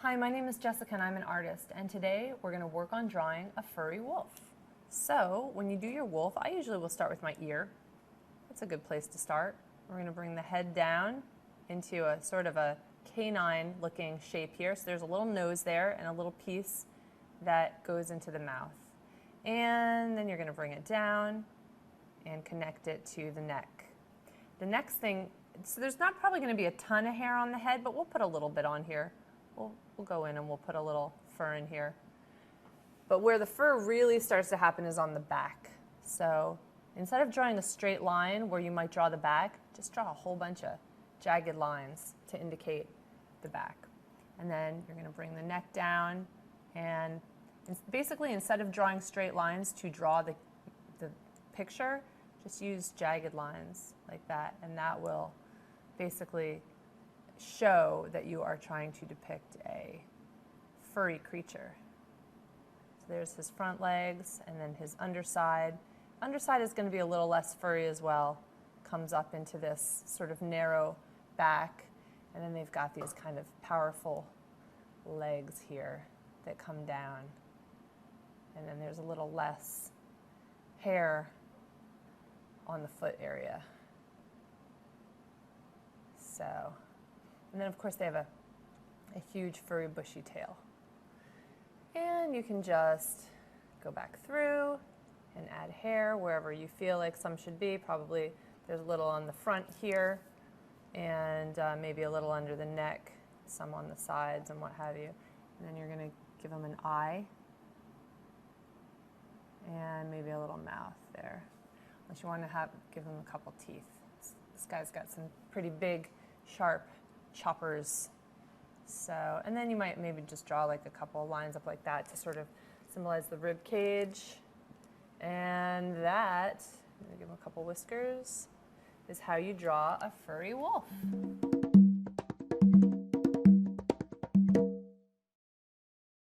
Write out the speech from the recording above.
Hi, my name is Jessica and I'm an artist, and today we're going to work on drawing a furry wolf. So when you do your wolf, I usually will start with my ear. That's a good place to start. We're going to bring the head down into a sort of a canine looking shape here. So there's a little nose there and a little piece that goes into the mouth. And then you're going to bring it down and connect it to the neck. The next thing, so there's not probably going to be a ton of hair on the head, but we'll put a little bit on here. We'll go in and we'll put a little fur in here. But where the fur really starts to happen is on the back. So instead of drawing a straight line where you might draw the back, just draw a whole bunch of jagged lines to indicate the back. And then you're going to bring the neck down, and basically instead of drawing straight lines to draw the picture, just use jagged lines like that, and that will basically show that you are trying to depict a furry creature. So there's his front legs and then his underside. Underside is going to be a little less furry as well. Comes up into this sort of narrow back, and then they've got these kind of powerful legs here that come down. And then there's a little less hair on the foot area. So, and then of course they have a huge furry bushy tail. And you can just go back through and add hair wherever you feel like some should be. Probably there's a little on the front here, and maybe a little under the neck, some on the sides and what have you. And then you're going to give them an eye and maybe a little mouth there. Unless you want to give them a couple teeth. This guy's got some pretty big, sharp choppers. So, and then you might maybe just draw like a couple lines up like that to sort of symbolize the rib cage. And that, I'm going to give him a couple whiskers, is how you draw a furry wolf.